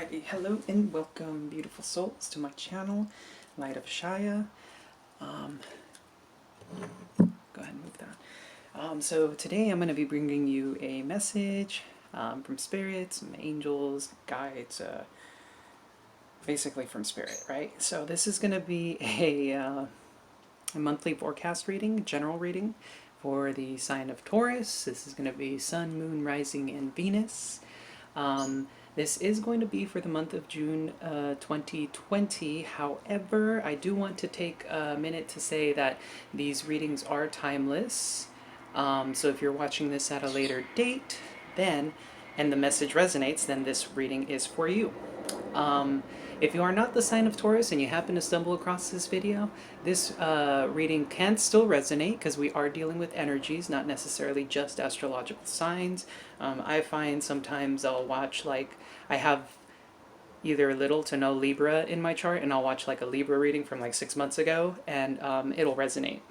Alrighty, hello and welcome beautiful souls to my channel, Light of Shaya. Go ahead and move that. So today I'm going to be bringing you a message from spirits, some angels, guides, basically from spirit, right? So this is going to be a monthly forecast reading, general reading for the sign of Taurus. This is going to be Sun, Moon, Rising, and Venus. This is going to be for the month of June 2020. However, I do want to take a minute to say that these readings are timeless. So if you're watching this at a later date, then, and the message resonates, then this reading is for you. If you are not the sign of Taurus and you happen to stumble across this video, this reading can still resonate because we are dealing with energies, not necessarily just astrological signs. I find sometimes I'll watch, like, I have either little to no Libra in my chart, and I'll watch like a Libra reading from like 6 months ago, and it'll resonate.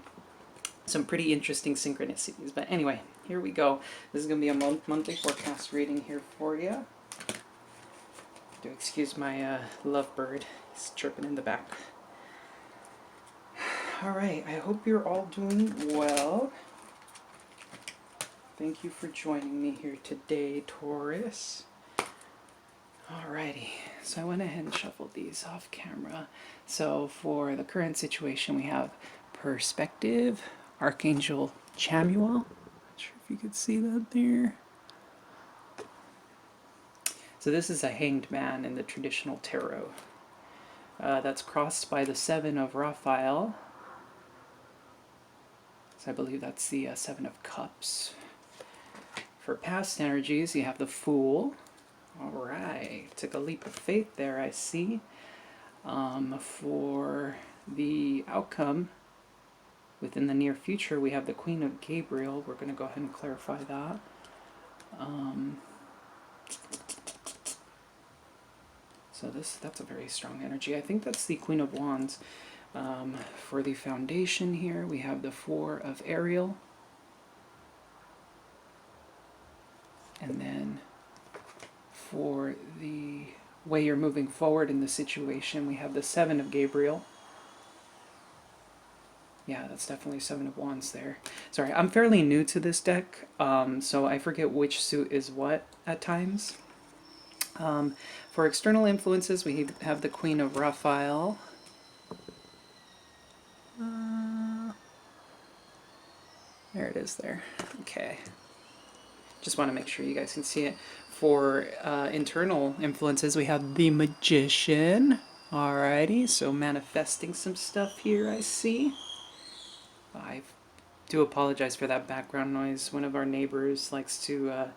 Some pretty interesting synchronicities. But anyway, here we go. This is going to be a monthly forecast reading here for you. Do excuse my lovebird. He's chirping in the back. Alright, I hope you're all doing well. Thank you for joining me here today, Taurus. Alrighty, so I went ahead and shuffled these off camera. So for the current situation, we have Perspective, Archangel Chamuel. Not sure if you could see that there. So this is a hanged man in the traditional tarot. That's crossed by the Seven of Raphael. So I believe that's the Seven of Cups. For past energies, you have the Fool. Alright, took a leap of faith there, I see. For the outcome, within the near future, we have the Queen of Gabriel. We're going to go ahead and clarify that. So that's a very strong energy. I think that's the Queen of Wands. For the foundation here, we have the Four of Ariel. And then for the way you're moving forward in the situation, we have the Seven of Gabriel. Yeah, that's definitely Seven of Wands there. Sorry, I'm fairly new to this deck, so I forget which suit is what at times. For external influences, we have the Queen of Raphael. There it is there. Okay. Just want to make sure you guys can see it. For internal influences, we have the Magician. Alrighty, so manifesting some stuff here, I see. I do apologize for that background noise. One of our neighbors likes to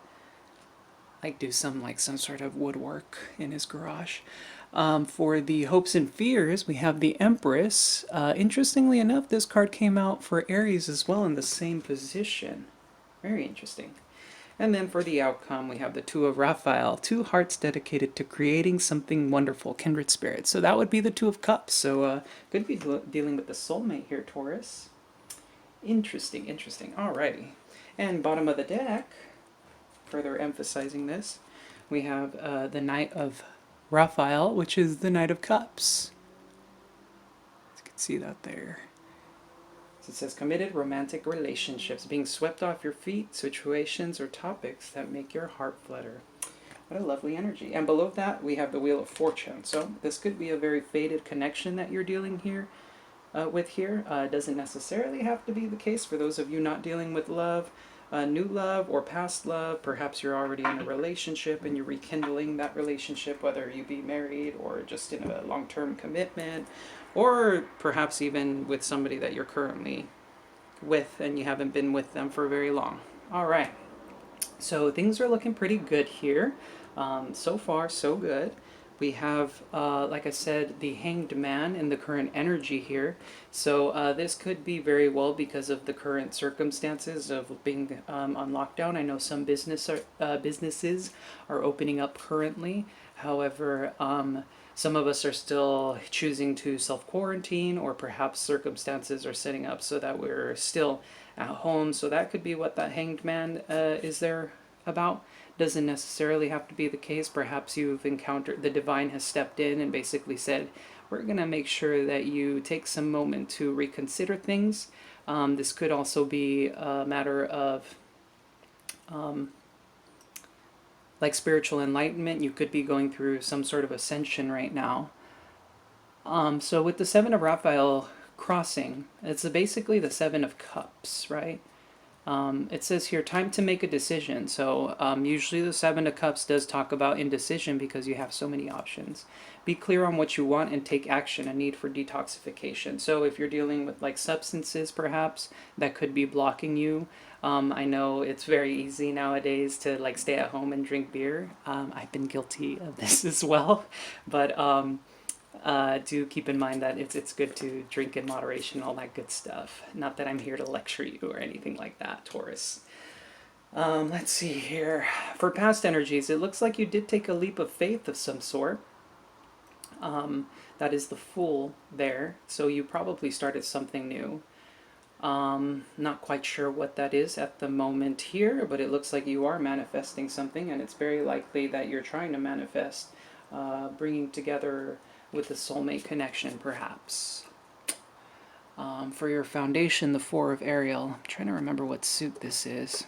do some sort of woodwork in his garage. For the hopes and fears, we have the Empress. Interestingly enough, this card came out for Aries as well in the same position. Very interesting. And then for the outcome, we have the Two of Raphael, two hearts dedicated to creating something wonderful, kindred spirits. So that would be the Two of Cups. So could be dealing with the soulmate here, Taurus. Interesting, interesting. Alrighty. And bottom of the deck, further emphasizing this, we have the Knight of Raphael, which is the Knight of Cups. You can see that there. So it says committed romantic relationships, being swept off your feet, situations or topics that make your heart flutter. What a lovely energy. And below that, we have the Wheel of Fortune. So this could be a very fated connection that you're dealing with here. It doesn't necessarily have to be the case for those of you not dealing with love. New love or past love. Perhaps you're already in a relationship and you're rekindling that relationship, whether you be married or just in a long-term commitment, or perhaps even with somebody that you're currently with and you haven't been with them for very long. All right, so things are looking pretty good here. So far, so good. We have, like I said, the Hanged Man in the current energy here. So this could be very well because of the current circumstances of being on lockdown. I know some businesses are opening up currently. However, some of us are still choosing to self-quarantine, or perhaps circumstances are setting up so that we're still at home. So that could be what that Hanged Man is there about. Doesn't necessarily have to be the case. Perhaps you've encountered, the divine has stepped in and basically said, we're going to make sure that you take some moment to reconsider things. This could also be a matter of like spiritual enlightenment. You could be going through some sort of ascension right now. So with the Seven of Raphael crossing, it's basically the Seven of Cups, right? It says here, time to make a decision. So usually the Seven of Cups does talk about indecision because you have so many options. Be clear on what you want and take action, a need for detoxification. So if you're dealing with like substances perhaps that could be blocking you, I know it's very easy nowadays to like stay at home and drink beer. I've been guilty of this as well, but do keep in mind that it's good to drink in moderation, all that good stuff. Not that I'm here to lecture you or anything like that, Taurus. Let's see here. For past energies, it looks like you did take a leap of faith of some sort. That is the Fool there, so you probably started something new. Not quite sure what that is at the moment here, but it looks like you are manifesting something, and it's very likely that you're trying to manifest bringing together with a soulmate connection, perhaps. For your foundation, the Four of Ariel. I'm trying to remember what suit this is.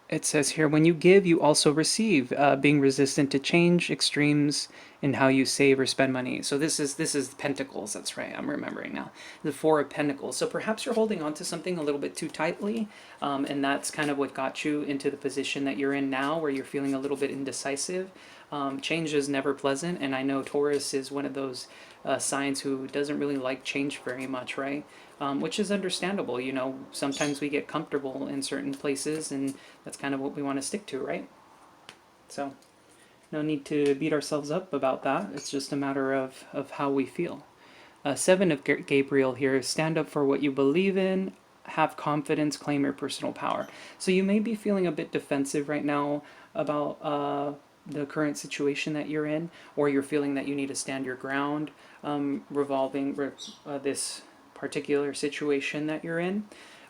It says here, when you give, you also receive, being resistant to change, extremes in how you save or spend money. So this is Pentacles, that's right, I'm remembering now. The Four of Pentacles. So perhaps you're holding on to something a little bit too tightly, and that's kind of what got you into the position that you're in now, where you're feeling a little bit indecisive. Change is never pleasant, and I know Taurus is one of those signs who doesn't really like change very much, right? Which is understandable. You know, sometimes we get comfortable in certain places, and that's kind of what we want to stick to, right? So no need to beat ourselves up about that. It's just a matter of how we feel. Seven of Gabriel here, stand up for what you believe in, have confidence, claim your personal power. So you may be feeling a bit defensive right now about the current situation that you're in, or you're feeling that you need to stand your ground revolving this particular situation that you're in,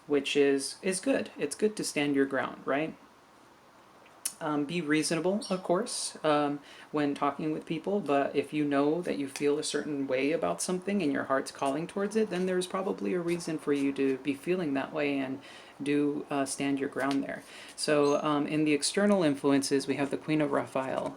which is good. It's good to stand your ground, right? Be reasonable, of course, when talking with people, but if you know that you feel a certain way about something and your heart's calling towards it, then there's probably a reason for you to be feeling that way, and do stand your ground there. So in the external influences, we have the Queen of Raphael.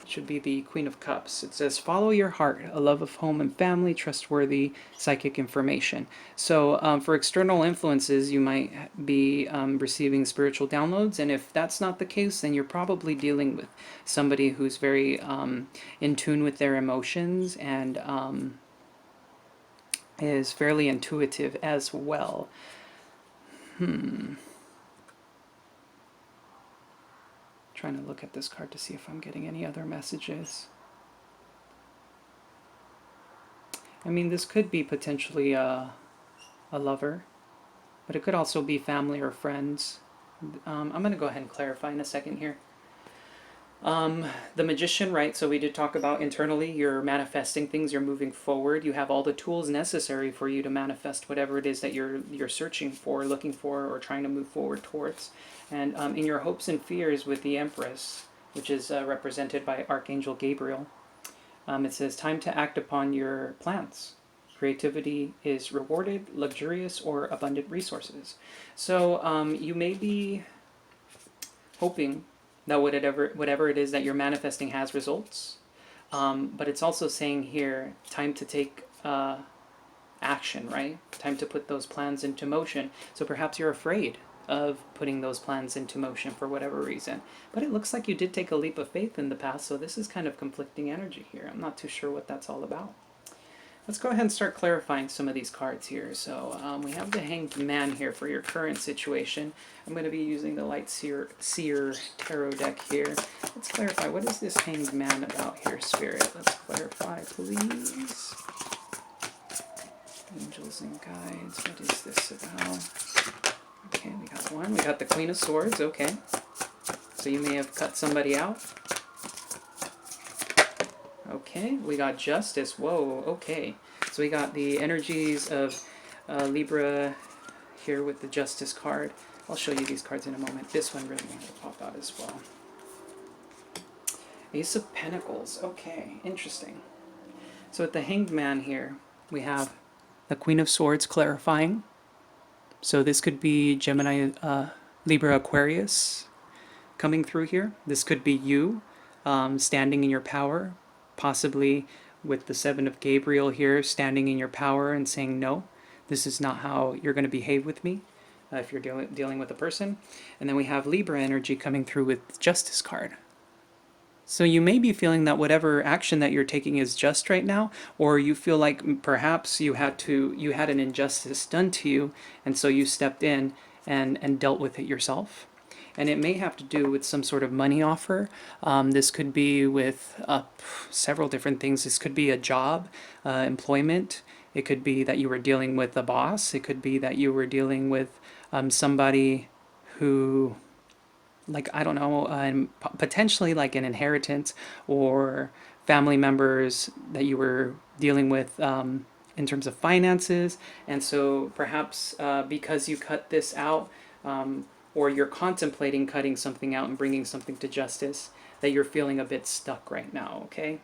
Should be the Queen of Cups. It says, follow your heart, a love of home and family, trustworthy psychic information. So for external influences, you might be receiving spiritual downloads, and if that's not the case, then you're probably dealing with somebody who's very in tune with their emotions, and is fairly intuitive as well. Trying to look at this card to see if I'm getting any other messages. I mean, this could be potentially a lover, but it could also be family or friends. I'm going to go ahead and clarify in a second here. The Magician, right? So we did talk about internally, you're manifesting things, you're moving forward. You have all the tools necessary for you to manifest whatever it is that you're searching for, looking for, or trying to move forward towards. And in your hopes and fears with the Empress, which is represented by Archangel Gabriel, it says, time to act upon your plans. Creativity is rewarded, luxurious, or abundant resources. So you may be hoping that whatever it is that you're manifesting has results. But it's also saying here, time to take action, right? Time to put those plans into motion. So perhaps you're afraid of putting those plans into motion for whatever reason. But it looks like you did take a leap of faith in the past, so this is kind of conflicting energy here. I'm not too sure what that's all about. Let's go ahead and start clarifying some of these cards here. So we have the Hanged Man here for your current situation. I'm going to be using the Light Seer Tarot deck here. Let's clarify, what is this Hanged Man about here, Spirit? Let's clarify, please. Angels and Guides, what is this about? Okay, we got one. We got the Queen of Swords, okay. So you may have cut somebody out. Okay, we got Justice. Whoa, okay. So we got the energies of Libra here with the Justice card. I'll show you these cards in a moment. This one really wanted to pop out as well. Ace of Pentacles. Okay, interesting. So with the Hanged Man here, we have the Queen of Swords clarifying. So this could be Gemini, Libra, Aquarius coming through here. This could be you standing in your power, possibly with the Seven of Gabriel here, standing in your power and saying, no, this is not how you're going to behave with me if you're dealing with a person. And then we have Libra energy coming through with Justice card. So you may be feeling that whatever action that you're taking is just right now, or you feel like perhaps you had an injustice done to you, and so you stepped in and dealt with it yourself. And it may have to do with some sort of money offer. This could be with several different things. This could be a job, employment. It could be that you were dealing with a boss. It could be that you were dealing with somebody who, like, I don't know, potentially like an inheritance or family members that you were dealing with in terms of finances. And so perhaps because you cut this out, or you're contemplating cutting something out and bringing something to justice, that you're feeling a bit stuck right now, okay?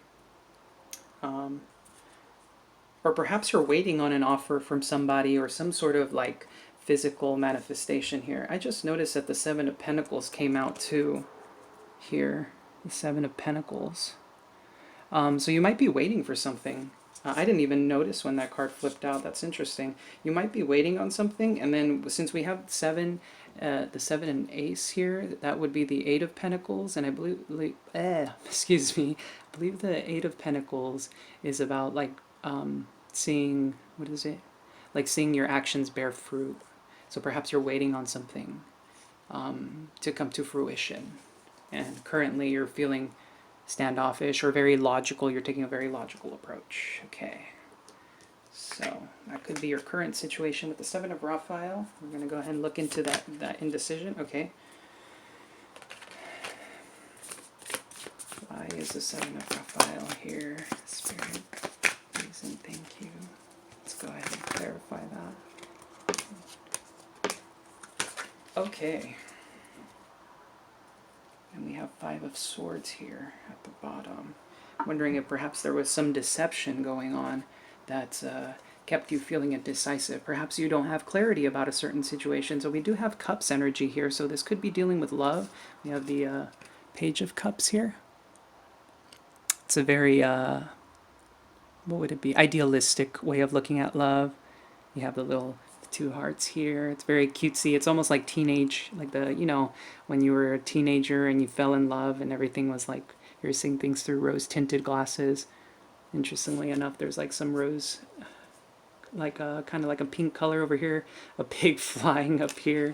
Or perhaps you're waiting on an offer from somebody or some sort of like physical manifestation here. I just noticed that the Seven of Pentacles came out too here. The Seven of Pentacles. So you might be waiting for something. I didn't even notice when that card flipped out. That's interesting. You might be waiting on something, and then since we have the Seven and Ace here, that would be the Eight of Pentacles, and I believe excuse me, I believe the Eight of Pentacles is about like seeing, what is it? Like seeing your actions bear fruit. So perhaps you're waiting on something to come to fruition, and currently you're feeling standoffish or very logical. You're taking a very logical approach. Okay, so that could be your current situation with the Seven of Raphael. We're going to go ahead and look into that indecision. Okay, why is the Seven of Raphael here? Spirit, please and thank you. Let's go ahead and clarify that. Okay. And we have Five of Swords here at the bottom. Wondering if perhaps there was some deception going on that kept you feeling indecisive. Perhaps you don't have clarity about a certain situation. So we do have Cups energy here, so this could be dealing with love. We have the Page of Cups here. It's a very, what would it be? Idealistic way of looking at love. You have the little two hearts here. It's very cutesy. It's almost like teenage, like the, you know, when you were a teenager and you fell in love and everything was like, you're seeing things through rose-tinted glasses. Interestingly enough, there's like some rose, like a kind of like a pink color over here, a pig flying up here.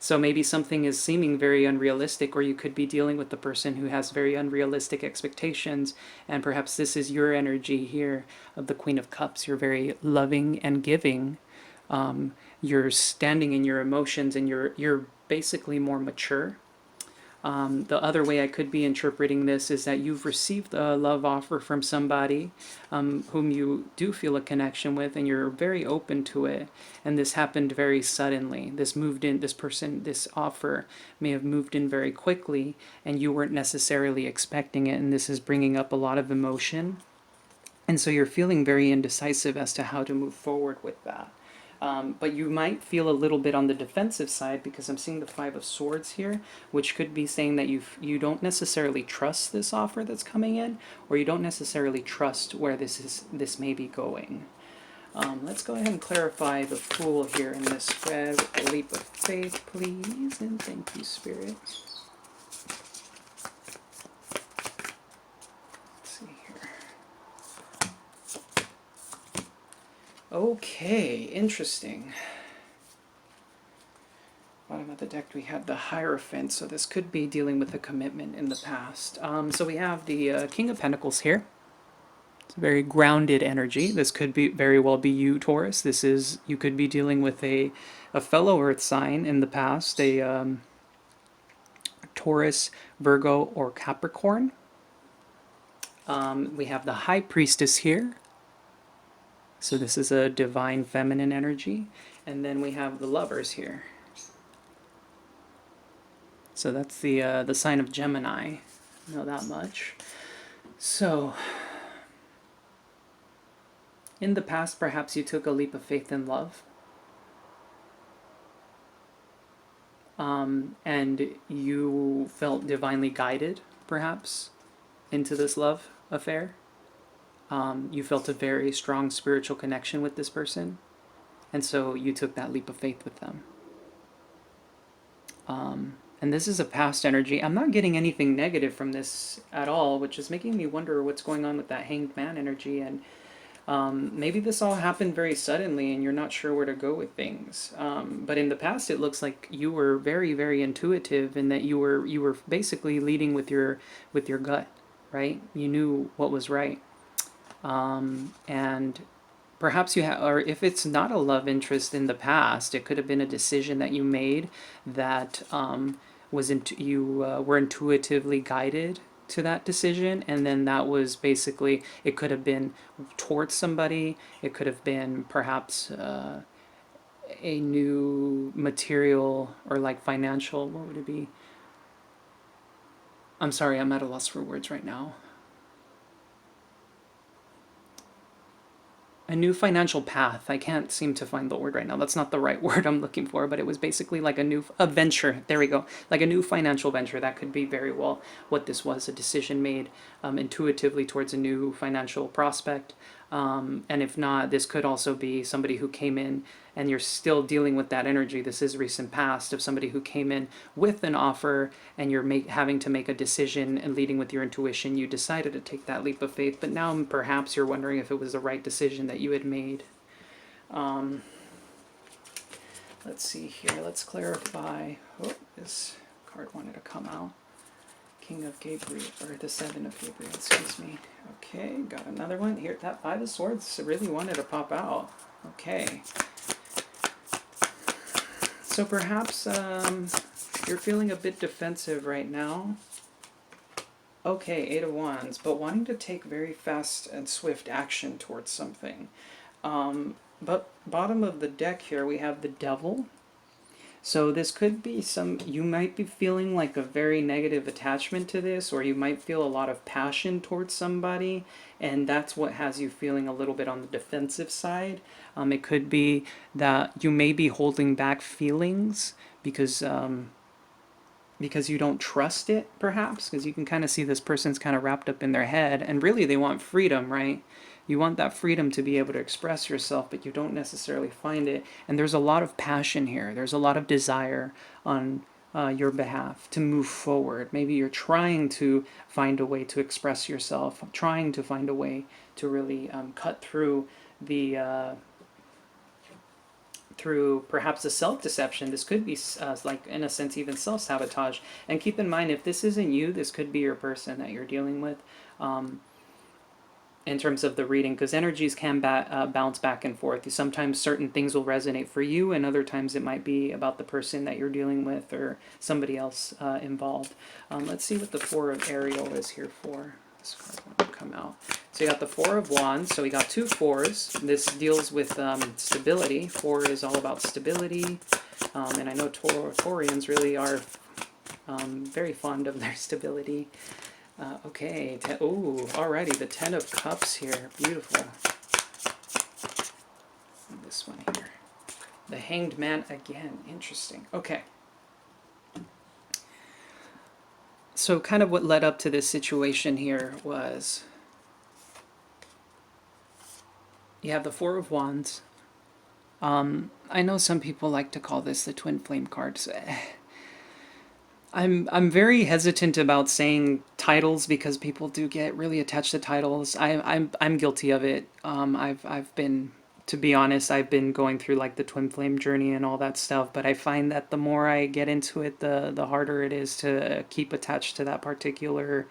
So maybe something is seeming very unrealistic, or you could be dealing with the person who has very unrealistic expectations, and perhaps this is your energy here of the Queen of Cups. You're very loving and giving. You're standing in your emotions, and you're basically more mature. The other way I could be interpreting this is that you've received a love offer from somebody whom you do feel a connection with, and you're very open to it. And this happened very suddenly. This offer may have moved in very quickly, and you weren't necessarily expecting it. And this is bringing up a lot of emotion. And so you're feeling very indecisive as to how to move forward with that. But you might feel a little bit on the defensive side, because I'm seeing the Five of Swords here, which could be saying that you don't necessarily trust this offer that's coming in, or you don't necessarily trust where this may be going. Let's go ahead and clarify the Fool here in this spread with a leap of faith, please, and thank you, Spirit. Okay, interesting. Bottom of the deck we had the Hierophant, so this could be dealing with a commitment in the past. So we have the King of Pentacles here. It's a very grounded energy. This could be very well be you, Taurus. You could be dealing with a fellow Earth sign in the past, a Taurus, Virgo, or Capricorn. We have the High Priestess here. So this is a divine feminine energy. And then we have the Lovers here. So that's the sign of Gemini. I know that much. So, in the past, perhaps you took a leap of faith in love. And you felt divinely guided, perhaps, into this love affair. You felt a very strong spiritual connection with this person, and so you took that leap of faith with them. And this is a past energy. I'm not getting anything negative from this at all, which is making me wonder what's going on with that hanged man energy. And maybe this all happened very suddenly and you're not sure where to go with things. But in the past, it looks like you were very, very intuitive in that you were basically leading with your gut, right? You knew what was right. And perhaps you have, or if it's not a love interest in the past, it could have been a decision that you made that you were intuitively guided to that decision, and then that was basically, it could have been towards somebody, it could have been perhaps a new material or like financial, what would it be? I'm sorry, I'm at a loss for words right now. A new financial path. I can't seem to find the word right now. That's not the right word I'm looking for, but it was basically like a venture. There we go. Like a new financial venture. That could be very well what this was, a decision made intuitively towards a new financial prospect. And if not, this could also be somebody who came in and you're still dealing with that energy. This is recent past of somebody who came in with an offer and you're having to make a decision and leading with your intuition. You decided to take that leap of faith, but now perhaps you're wondering if it was the right decision that you had made. Let's see here. Let's clarify. Oh, this card wanted to come out. King of Gabriel, or the Seven of Gabriel, excuse me. Okay, got another one. Here, that Five of Swords really wanted to pop out. Okay. So perhaps you're feeling a bit defensive right now. Okay, Eight of Wands, but wanting to take very fast and swift action towards something. But bottom of the deck here, we have the Devil. So this could be you might be feeling like a very negative attachment to this, or you might feel a lot of passion towards somebody, and that's what has you feeling a little bit on the defensive side. It could be that you may be holding back feelings because you don't trust it, perhaps, because you can kind of see this person's kind of wrapped up in their head, and really they want freedom, right? You want that freedom to be able to express yourself, but you don't necessarily find it. And there's a lot of passion here. There's a lot of desire on your behalf to move forward. Maybe you're trying to find a way to express yourself, trying to find a way to really cut through through perhaps a self-deception. This could be like, in a sense, even self-sabotage. And keep in mind, if this isn't you, this could be your person that you're dealing with. In terms of the reading, because energies can bounce back and forth. Sometimes certain things will resonate for you, and other times it might be about the person that you're dealing with or somebody else involved. Let's see what the Four of Ariel is here for. This card won't come out. So you got the Four of Wands, so we got two fours. This deals with stability. Four is all about stability, and I know Taurians really are very fond of their stability. Okay, alrighty, the Ten of Cups here, beautiful. And this one here, the Hanged Man again, interesting. Okay. So kind of what led up to this situation here was, you have the Four of Wands. I know some people like to call this the Twin Flame cards. I'm very hesitant about saying titles because people do get really attached to titles. I'm guilty of it. I've been, to be honest, I've been going through like the twin flame journey and all that stuff, but I find that the more I get into it, the harder it is to keep attached to that particular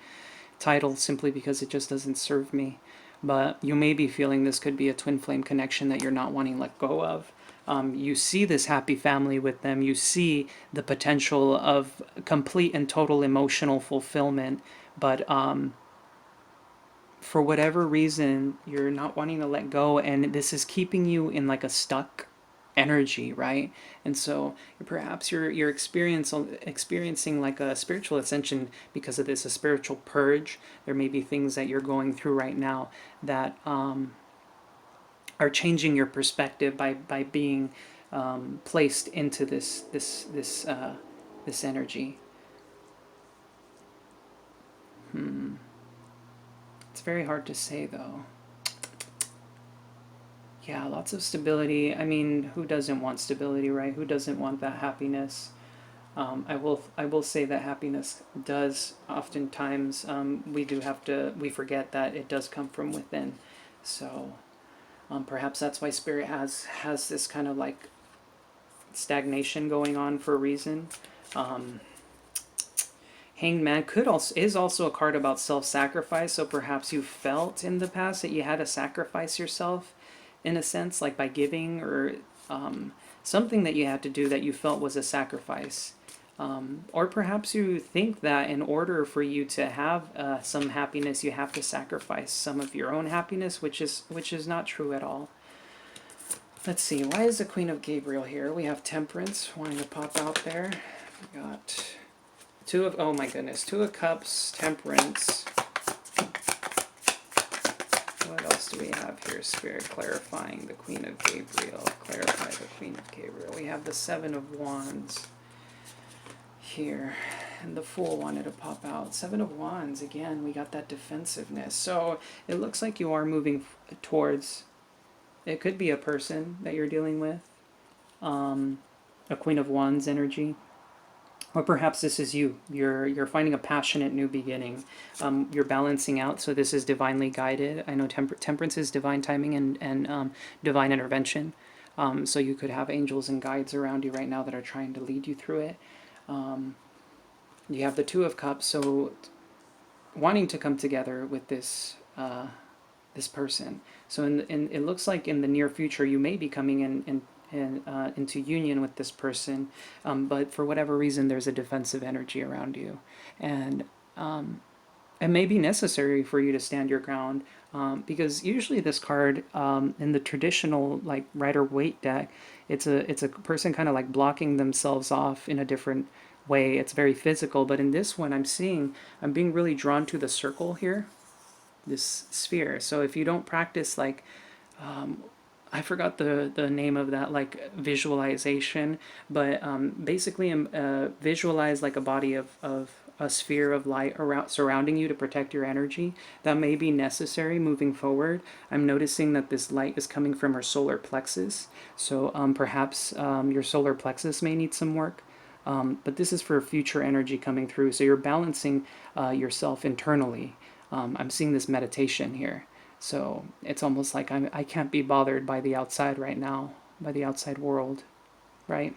title, simply because it just doesn't serve me. But you may be feeling this could be a twin flame connection that you're not wanting to let go of. You see this happy family with them. You see the potential of complete and total emotional fulfillment. But for whatever reason, you're not wanting to let go. And this is keeping you in like a stuck energy, right? And so perhaps you're experiencing like a spiritual ascension because of this, a spiritual purge. There may be things that you're going through right now that are changing your perspective by being placed into this energy. It's very hard to say though. Yeah, lots of stability. I mean, who doesn't want stability, right? Who doesn't want that happiness? I will say that happiness does oftentimes, we forget that it does come from within. So perhaps that's why spirit has this kind of like stagnation going on for a reason. Hanged Man is also a card about self-sacrifice. So perhaps you felt in the past that you had to sacrifice yourself, in a sense, like by giving, or something that you had to do that you felt was a sacrifice. Or perhaps you think that in order for you to have some happiness, you have to sacrifice some of your own happiness, which is not true at all. Let's see, why is the Queen of Gabriel here? We have Temperance wanting to pop out there. We got oh my goodness, Two of Cups, Temperance. What else do we have here? Spirit clarifying the Queen of Gabriel. Clarify the Queen of Gabriel. We have the Seven of Wands here, and the Fool wanted to pop out. Seven of Wands, again, we got that defensiveness. So it looks like you are moving towards, it could be a person that you're dealing with, a Queen of Wands energy. Or perhaps this is you. You're finding a passionate new beginning. You're balancing out, so this is divinely guided. I know temperance is divine timing and divine intervention. So you could have angels and guides around you right now that are trying to lead you through it. You have the Two of Cups, so wanting to come together with this this person. So it looks like in the near future you may be coming into union with this person, but for whatever reason there's a defensive energy around you, and it may be necessary for you to stand your ground, because usually this card, in the traditional like Rider-Waite deck, it's a person kind of like blocking themselves off in a different way. It's very physical, but in this one I'm being really drawn to the circle here, this sphere. So if you don't practice like I forgot the name of that, like visualization, but basically visualize like a body of a sphere of light around surrounding you to protect your energy. That may be necessary moving forward. I'm noticing that this light is coming from her solar plexus, so perhaps your solar plexus may need some work. But this is for future energy coming through, so you're balancing yourself internally. I'm seeing this meditation here. So it's almost like I can't be bothered by the outside right now, by the outside world, right?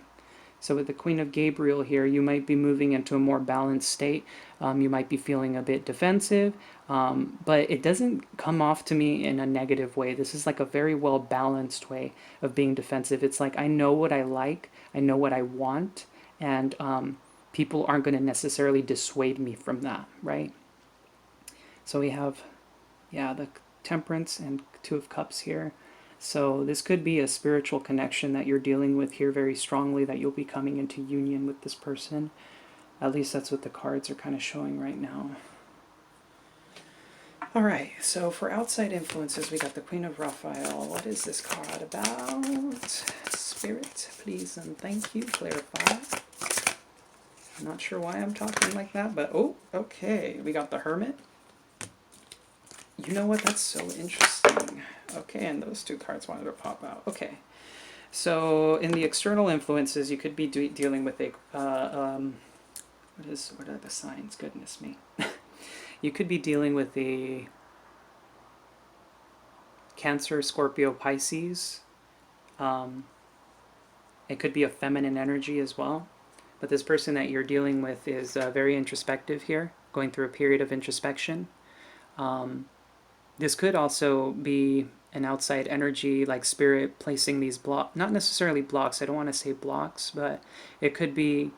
So with the Queen of Gabriel here, you might be moving into a more balanced state. You might be feeling a bit defensive, but it doesn't come off to me in a negative way. This is like a very well balanced way of being defensive. It's like I know what I like, I know what I want, and people aren't going to necessarily dissuade me from that, right? So we have, yeah, the Temperance and Two of Cups here. So this could be a spiritual connection that you're dealing with here very strongly, that you'll be coming into union with this person. At least that's what the cards are kind of showing right now. All right, so for outside influences, we got the Queen of Raphael. What is this card about? Spirit, please and thank you. Clarify. I'm not sure why I'm talking like that, but oh, okay. We got the Hermit. You know what? That's so interesting. Okay, and those two cards wanted to pop out. Okay, so in the external influences, you could be dealing with a what are the signs? Goodness me. You could be dealing with a Cancer, Scorpio, Pisces. It could be a feminine energy as well. But this person that you're dealing with is very introspective here, going through a period of introspection. This could also be an outside energy, like spirit placing these blocks, not necessarily blocks, I don't want to say blocks, but it could be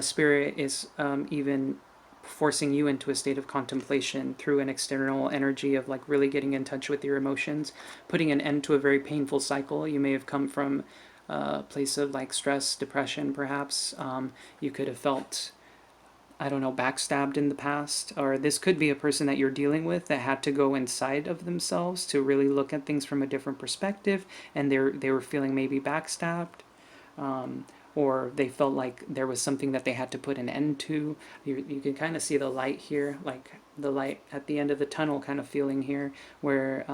spirit is even forcing you into a state of contemplation through an external energy of like really getting in touch with your emotions, putting an end to a very painful cycle. You may have come from place of like stress, depression, perhaps. You could have felt, I don't know, backstabbed in the past, or this could be a person that you're dealing with that had to go inside of themselves to really look at things from a different perspective, and they were feeling maybe backstabbed, um, or they felt like there was something that they had to put an end to. You can kind of see the light here, like the light at the end of the tunnel kind of feeling here, where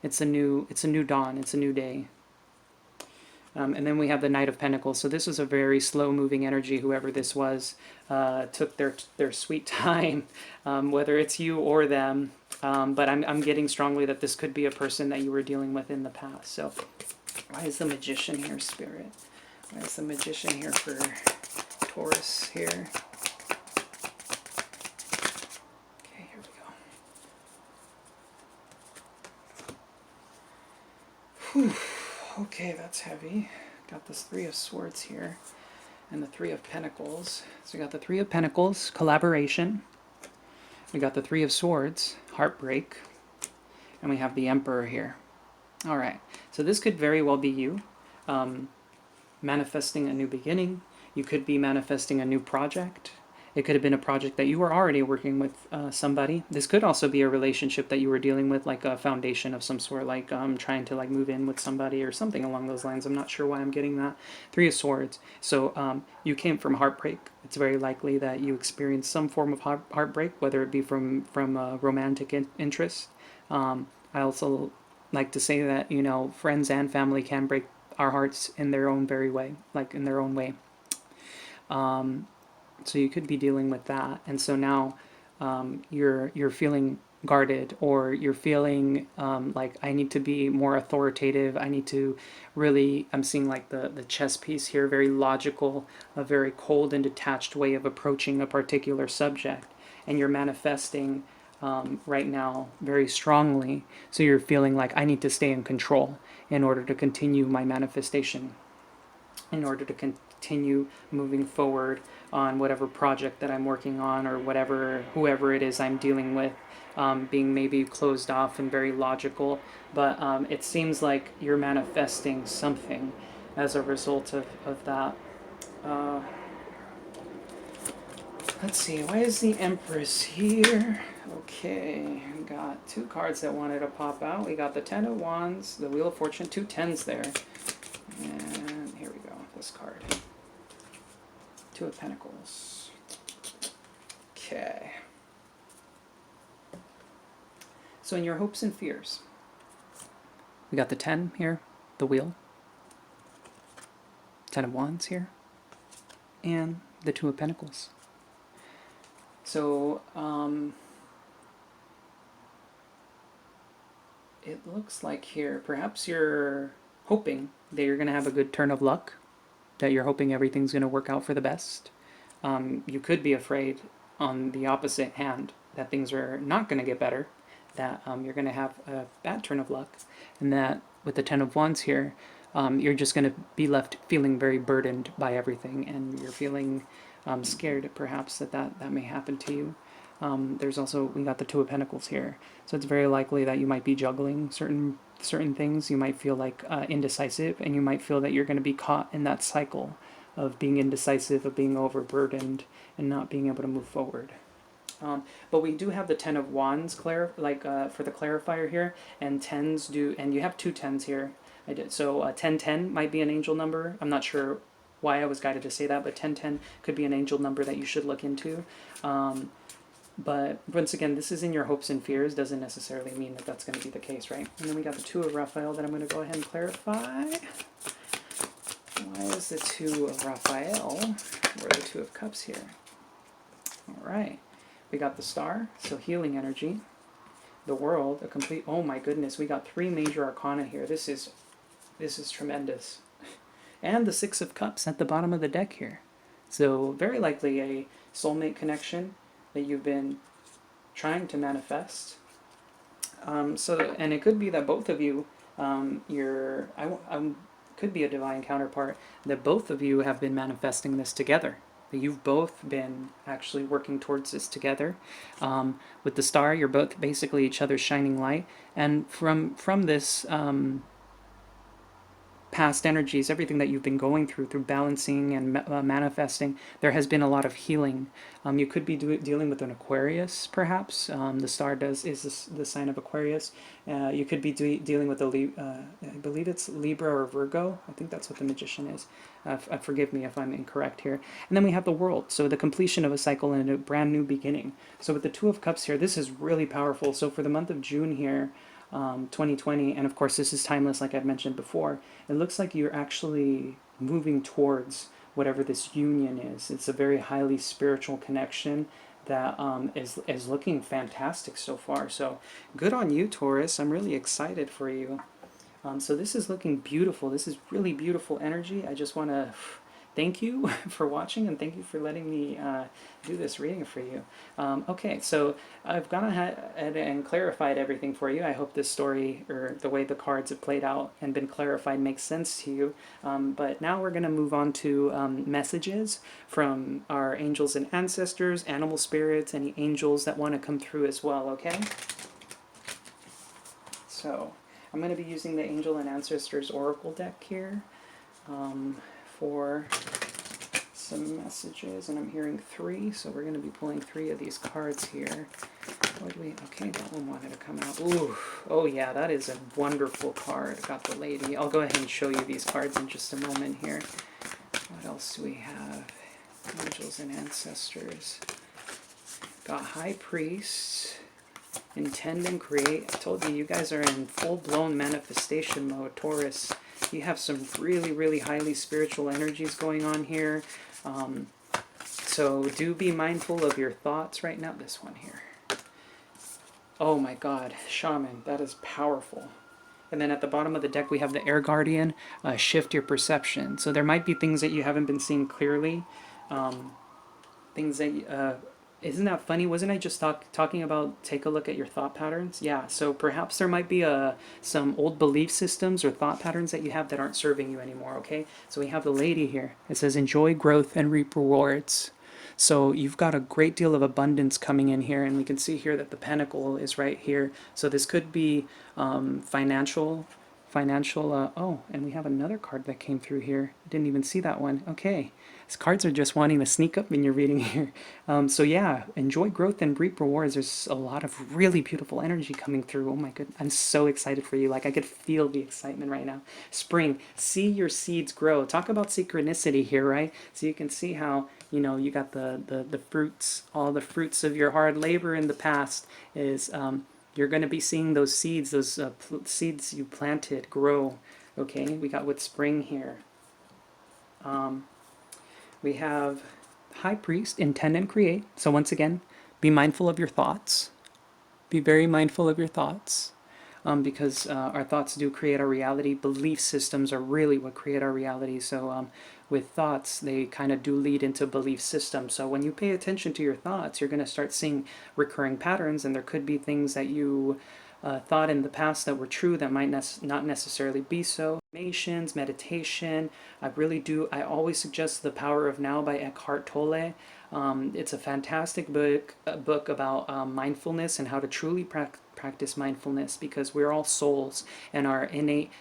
it's a new dawn, it's a new day. And then we have the Knight of Pentacles. So this was a very slow-moving energy. Whoever this was took their sweet time, whether it's you or them. But I'm getting strongly that this could be a person that you were dealing with in the past. So why is the Magician here, Spirit? Why is the Magician here for Taurus here? Okay, here we go. Whew. Okay, that's heavy. Got this Three of Swords here and the Three of Pentacles. So we got the Three of Pentacles, collaboration. We got the Three of Swords, heartbreak. And we have the Emperor here. All right, so this could very well be you manifesting a new beginning. You could be manifesting a new project. It could have been a project that you were already working with somebody. This could also be a relationship that you were dealing with, like a foundation of some sort, like trying to like move in with somebody or something along those lines. I'm not sure why I'm getting that. Three of Swords. So you came from heartbreak. It's very likely that you experienced some form of heartbreak, whether it be from romantic interest. I also like to say that, you know, friends and family can break our hearts in their own very way, like in their own way. So you could be dealing with that, and so now you're feeling guarded, or you're feeling like I need to be more authoritative. I need to really. I'm seeing like the chess piece here, very logical, a very cold and detached way of approaching a particular subject, and you're manifesting right now very strongly. So you're feeling like I need to stay in control in order to continue my manifestation, in order to continue moving forward on whatever project that I'm working on, or whoever it is I'm dealing with, being maybe closed off and very logical. But it seems like you're manifesting something as a result of that. Let's see, why is the Empress here? Okay, we got two cards that wanted to pop out. We got the Ten of Wands, the Wheel of Fortune, two tens there. And here we go, this card. Two of Pentacles. Okay. So in your hopes and fears, we got the 10 here, the Wheel. 10 of Wands here. And the Two of Pentacles. So, it looks like here, perhaps you're hoping that you're going to have a good turn of luck, that you're hoping everything's going to work out for the best. You could be afraid, on the opposite hand, that things are not going to get better, that you're going to have a bad turn of luck, and that with the Ten of Wands here, you're just going to be left feeling very burdened by everything, and you're feeling scared, perhaps, that may happen to you. There's also, we got the Two of Pentacles here, so it's very likely that you might be juggling certain things. You might feel like indecisive, and you might feel that you're going to be caught in that cycle of being indecisive, of being overburdened, and not being able to move forward. But we do have the Ten of Wands for the clarifier here, and tens do, and you have two tens here. I did so 1010 might be an angel number. I'm not sure why I was guided to say that, but 1010 could be an angel number that you should look into. But once again, this is in your hopes and fears, doesn't necessarily mean that that's going to be the case, right? And then we got the Two of Raphael that I'm going to go ahead and clarify. Why is the Two of Raphael, or the Two of Cups here? All right. We got the Star, so healing energy. The World, a complete, oh my goodness, we got three major arcana here. This is tremendous. And the Six of Cups at the bottom of the deck here. So very likely a soulmate connection that you've been trying to manifest. And it could be that both of you, could be a divine counterpart, that both of you have been manifesting this together. That you've both been actually working towards this together. With the Star, you're both basically each other's shining light. And from this past energies, everything that you've been going through balancing and manifesting, there has been a lot of healing. You could be dealing with an Aquarius, perhaps. The star is the sign of Aquarius. You could be dealing with I believe it's Libra or Virgo. I think that's what the Magician is. Forgive me if I'm incorrect here. And then we have the World, so the completion of a cycle and a brand new beginning. So with the Two of Cups here, this is really powerful. So for the month of June here, 2020, and of course this is timeless like I've mentioned before, it looks like you're actually moving towards whatever this union is. It's a very highly spiritual connection that is looking fantastic so far. So good on you, Taurus. I'm really excited for you. So this is looking beautiful. This is really beautiful energy. I just want to thank you for watching, and thank you for letting me do this reading for you. Okay, so I've gone ahead and clarified everything for you. I hope this story, or the way the cards have played out and been clarified, makes sense to you. But now we're going to move on to messages from our angels and ancestors, animal spirits, any angels that want to come through as well, okay? So I'm going to be using the Angel and Ancestors Oracle deck here for some messages, and I'm hearing 3, so we're going to be pulling 3 of these cards here. Okay, that one wanted to come out. Ooh, oh yeah, that is a wonderful card. Got the lady. I'll go ahead and show you these cards in just a moment here. What else do we have? Angels and Ancestors. Got High Priest. Intend and create. I told you, you guys are in full-blown manifestation mode, Taurus. You have some really, really highly spiritual energies going on here. So do be mindful of your thoughts right now. This one here. Oh my God, Shaman, that is powerful. And then at the bottom of the deck we have the Air Guardian, shift your perception. So there might be things that you haven't been seeing clearly. Things that, isn't that funny? Wasn't I just talking about take a look at your thought patterns? Yeah, so perhaps there might be some old belief systems or thought patterns that you have that aren't serving you anymore, okay? So we have the lady here. It says, enjoy growth and reap rewards. So you've got a great deal of abundance coming in here, and we can see here that the pentacle is right here. So this could be financial, oh, and we have another card that came through here. Didn't even see that one. Okay. These cards are just wanting to sneak up in your reading here. So yeah, enjoy growth and reap rewards. There's a lot of really beautiful energy coming through. Oh my goodness, I'm so excited for you. Like, I could feel the excitement right now. Spring, see your seeds grow. Talk about synchronicity here, right? So you can see how, you know, you got the fruits, all the fruits of your hard labor in the past is, you're going to be seeing those seeds, those seeds you planted grow. Okay, we got with spring here. We have High Priest, intend and create. So once again, be mindful of your thoughts. Be very mindful of your thoughts. Because our thoughts do create our reality. Belief systems are really what create our reality. So with thoughts, they kind of do lead into belief systems. So when you pay attention to your thoughts, you're going to start seeing recurring patterns, and there could be things that you thought in the past that were true that might not necessarily be so. Meditation. I always suggest The Power of Now by Eckhart Tolle. It's a fantastic book about mindfulness and how to truly practice mindfulness, because we're all souls, and our innate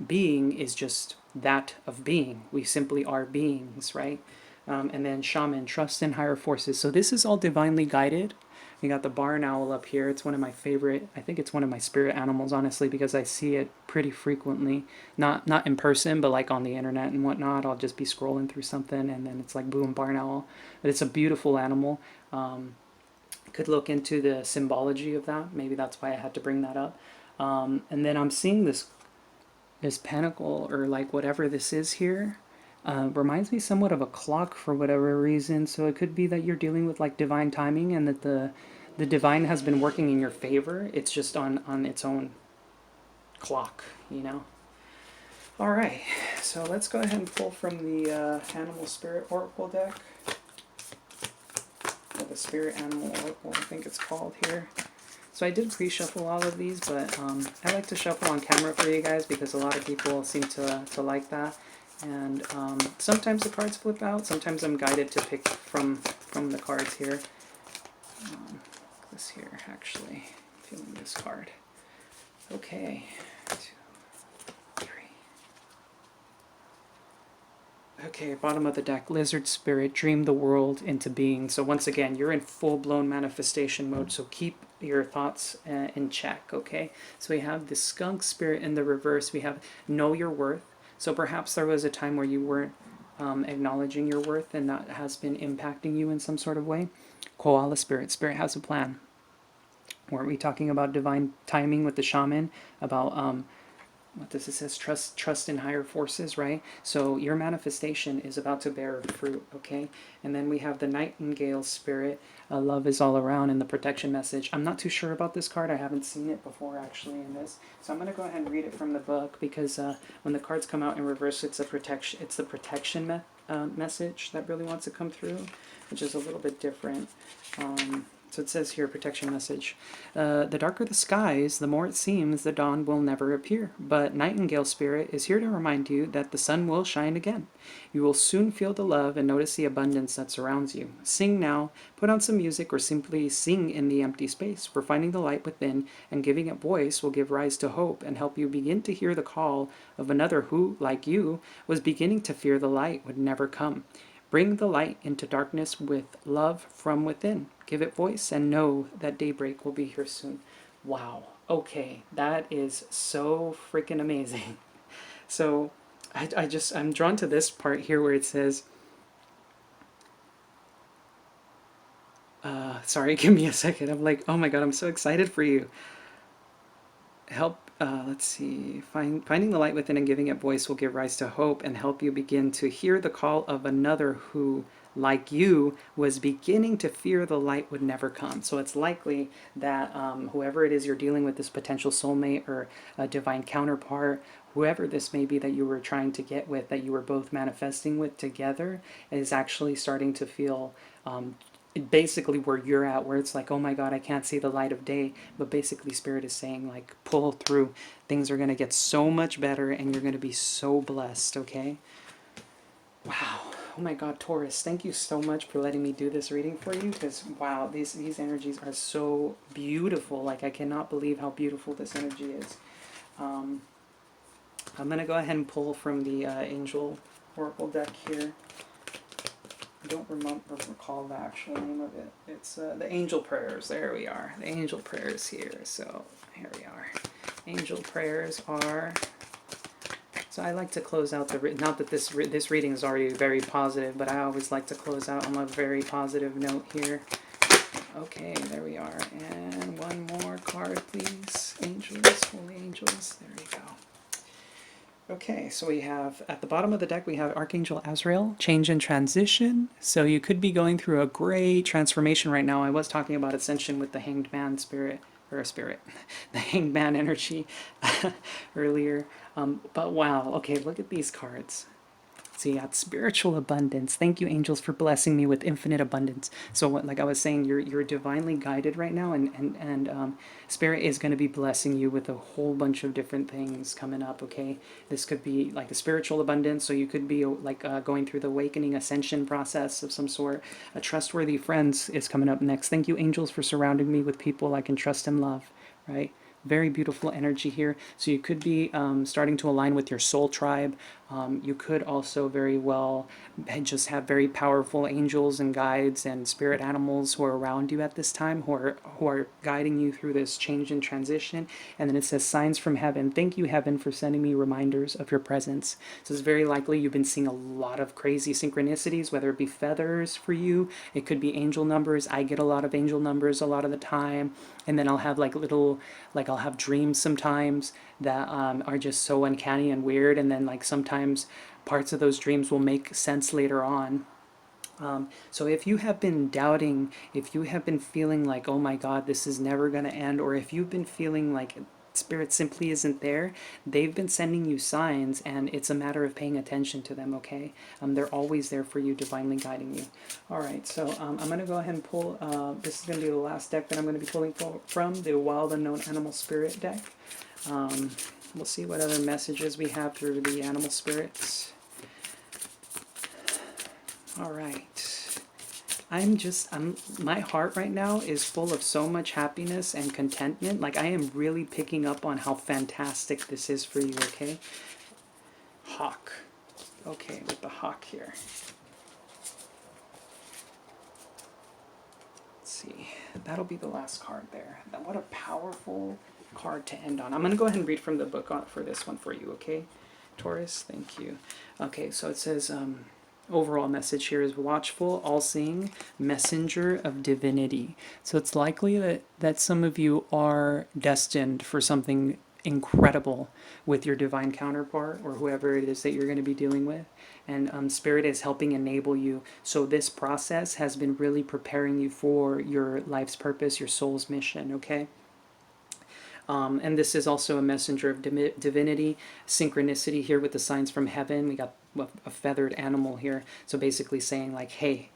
being is just that of being. We simply are beings, right? And then Shaman, trust in higher forces. So this is all divinely guided. We got the barn owl up here. It's one of my favorite, I think it's one of my spirit animals, honestly, because I see it pretty frequently. Not in person, but like on the internet and whatnot. I'll just be scrolling through something and then it's like, boom, barn owl. But it's a beautiful animal. Could look into the symbology of that. Maybe that's why I had to bring that up. And then I'm seeing this pentacle, or like whatever this is here. Reminds me somewhat of a clock for whatever reason. So it could be that you're dealing with like divine timing, and that the divine has been working in your favor. It's just on its own clock, you know. All right, so let's go ahead and pull from the Animal Spirit Oracle deck. Or the Spirit Animal Oracle, I think it's called here. So I did pre-shuffle all of these, but I like to shuffle on camera for you guys because a lot of people seem to like that. And sometimes the cards flip out. Sometimes I'm guided to pick from the cards here. This here, actually. Feeling this card. Okay. 2, 3. Okay, bottom of the deck, lizard spirit, dream the world into being. So once again, you're in full-blown manifestation mode, so keep your thoughts in check, okay? So we have the skunk spirit in the reverse. We have know your worth. So perhaps there was a time where you weren't acknowledging your worth, and that has been impacting you in some sort of way. Koala spirit, spirit has a plan. Weren't we talking about divine timing with the shaman, about what does it says, trust in higher forces, right? So your manifestation is about to bear fruit, okay? And then we have the nightingale spirit. Love is all around in the protection message. I'm not too sure about this card. I haven't seen it before actually in this, so I'm going to go ahead and read it from the book, because when the cards come out in reverse, it's a protection. It's the protection message that really wants to come through, which is a little bit different. So it says here, protection message. The darker the skies, the more it seems the dawn will never appear. But Nightingale Spirit is here to remind you that the sun will shine again. You will soon feel the love and notice the abundance that surrounds you. Sing now, put on some music, or simply sing in the empty space. For finding the light within and giving it voice will give rise to hope and help you begin to hear the call of another who, like you, was beginning to fear the light would never come. Bring the light into darkness with love from within. Give it voice and know that daybreak will be here soon. Wow. Okay, that is so freaking amazing. So I'm drawn to this part here where it says, sorry, give me a second. I'm like, oh my God, I'm so excited for you. Let's see, finding the light within and giving it voice will give rise to hope and help you begin to hear the call of another who, like you, was beginning to fear the light would never come. So it's likely that whoever it is you're dealing with, this potential soulmate or a divine counterpart, whoever this may be that you were trying to get with, that you were both manifesting with together, is actually starting to feel basically where you're at, where it's like, oh my God, I can't see the light of day. But basically Spirit is saying, like, pull through. Things are going to get so much better and you're going to be so blessed, okay? Wow. Oh my God, Taurus, thank you so much for letting me do this reading for you, because wow, these energies are so beautiful. Like, I cannot believe how beautiful this energy is. I'm going to go ahead and pull from the Angel Oracle deck here. I don't recall the actual name of it. It's the Angel Prayers. There we are. The Angel Prayers here. So here we are. Angel Prayers are... So I like to close out the... Not that this reading is already very positive, but I always like to close out on a very positive note here. Okay, there we are. And one more card, please. Angels, holy angels. There we go. Okay, so we have, at the bottom of the deck, we have Archangel Azrael, change and transition. So you could be going through a great transformation right now. I was talking about ascension with the Hanged Man spirit, the Hanged Man energy earlier. But wow, okay, look at these cards. So you got spiritual abundance. Thank you, angels, for blessing me with infinite abundance. So what, like I was saying, you're divinely guided right now, and Spirit is going to be blessing you with a whole bunch of different things coming up, okay? This could be like a spiritual abundance, so you could be like going through the awakening ascension process of some sort. A trustworthy friends is coming up next. Thank you, angels, for surrounding me with people I can trust and love, right? Very beautiful energy here. So you could be starting to align with your soul tribe. You could also very well just have very powerful angels and guides and spirit animals who are around you at this time, who are guiding you through this change and transition. And then it says, signs from heaven. Thank you, heaven, for sending me reminders of your presence. So it's very likely you've been seeing a lot of crazy synchronicities, whether it be feathers for you, it could be angel numbers. I get a lot of angel numbers a lot of the time. And then I'll have like I'll have dreams sometimes that are just so uncanny and weird, and then like sometimes parts of those dreams will make sense later on. So if you have been doubting, if you have been feeling like, oh my God, this is never going to end, or if you've been feeling like Spirit simply isn't there, they've been sending you signs, and it's a matter of paying attention to them, okay? They're always there for you, divinely guiding you. All right, so I'm going to go ahead and pull, this is going to be the last deck that I'm going to be pulling from, the Wild Unknown Animal Spirit deck. We'll see what other messages we have through the animal spirits. All right. My heart right now is full of so much happiness and contentment. Like, I am really picking up on how fantastic this is for you, okay? Hawk. Okay, with the hawk here. Let's see. That'll be the last card there. What a powerful card to end on. I'm going to go ahead and read from the book for this one for you, okay? Taurus, thank you. Okay, so it says, overall message here is watchful, all-seeing, messenger of divinity. So it's likely that some of you are destined for something incredible with your divine counterpart or whoever it is that you're going to be dealing with. And Spirit is helping enable you. So this process has been really preparing you for your life's purpose, your soul's mission, okay? And this is also a messenger of divinity, synchronicity here with the signs from heaven. We got a feathered animal here. So basically saying like, hey,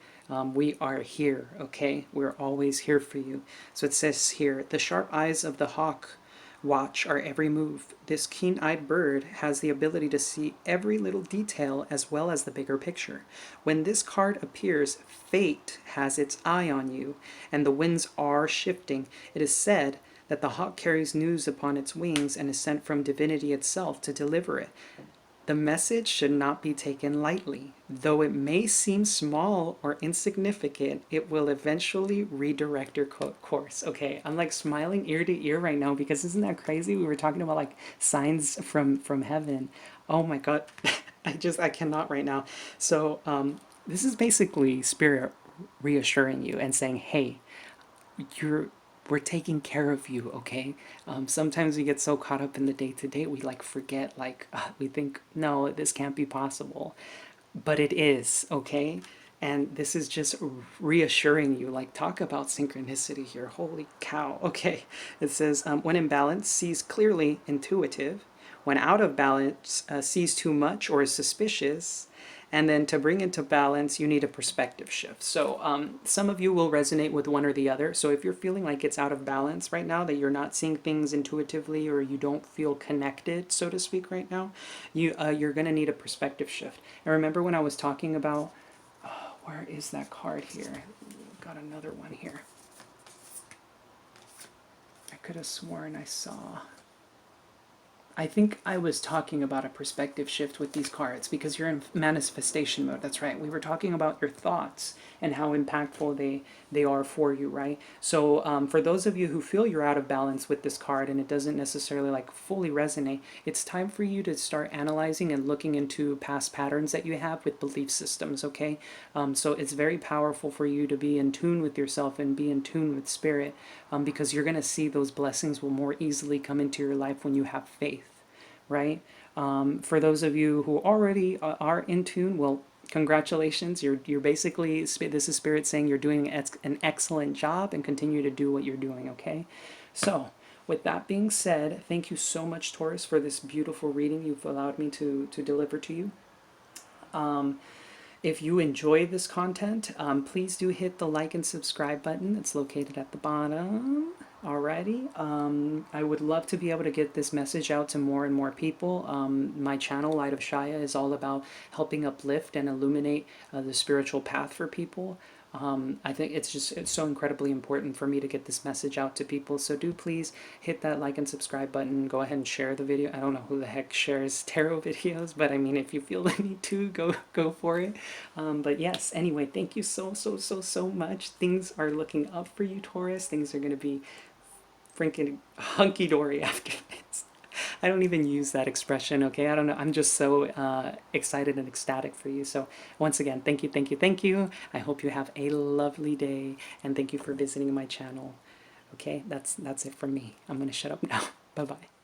we are here, okay? We're always here for you. So it says here, the sharp eyes of the hawk watch our every move. This keen-eyed bird has the ability to see every little detail as well as the bigger picture. When this card appears, fate has its eye on you, and the winds are shifting. It is said that the hawk carries news upon its wings and is sent from divinity itself to deliver it. The message should not be taken lightly. Though it may seem small or insignificant, it will eventually redirect your course. Okay, I'm like smiling ear to ear right now because isn't that crazy? We were talking about like signs from heaven. Oh my God, I cannot right now. So this is basically Spirit reassuring you and saying, hey, we're taking care of you, okay? Sometimes we get so caught up in the day-to-day, we like forget, like we think, no, this can't be possible, but it is, okay? And this is just reassuring you, like talk about synchronicity here, holy cow. Okay, it says, when in balance, sees clearly, intuitive. When out of balance, sees too much or is suspicious. And then to bring into balance, you need a perspective shift. So some of you will resonate with one or the other. So if you're feeling like it's out of balance right now, that you're not seeing things intuitively or you don't feel connected, so to speak, right now, you're going to need a perspective shift. And remember when I was talking about, where is that card here? Got another one here. I could have sworn I saw. I think I was talking about a perspective shift with these cards because you're in manifestation mode. That's right. We were talking about your thoughts and how impactful they are for you, right? So for those of you who feel you're out of balance with this card and it doesn't necessarily like fully resonate, it's time for you to start analyzing and looking into past patterns that you have with belief systems, okay? So it's very powerful for you to be in tune with yourself and be in tune with Spirit because you're going to see those blessings will more easily come into your life when you have faith, right? For those of you who already are in tune, well, congratulations. You're basically, this is Spirit saying you're doing an excellent job and continue to do what you're doing, okay? So with that being said, thank you so much, Taurus, for this beautiful reading you've allowed me to deliver to you. If you enjoy this content, please do hit the like and subscribe button. It's located at the bottom. Alrighty. I would love to be able to get this message out to more and more people. My channel, Light of Shaya, is all about helping uplift and illuminate the spiritual path for people. I think it's so incredibly important for me to get this message out to people. So do please hit that like and subscribe button. Go ahead and share the video. I don't know who the heck shares tarot videos, but I mean, if you feel the need to, go for it. But yes, anyway, thank you so much. Things are looking up for you, Taurus. Things are going to be freaking hunky-dory after this. I don't even use that expression, okay? I don't know. I'm just so excited and ecstatic for you. So once again, thank you. I hope you have a lovely day, and thank you for visiting my channel. Okay, that's it from me. I'm going to shut up now. Bye-bye.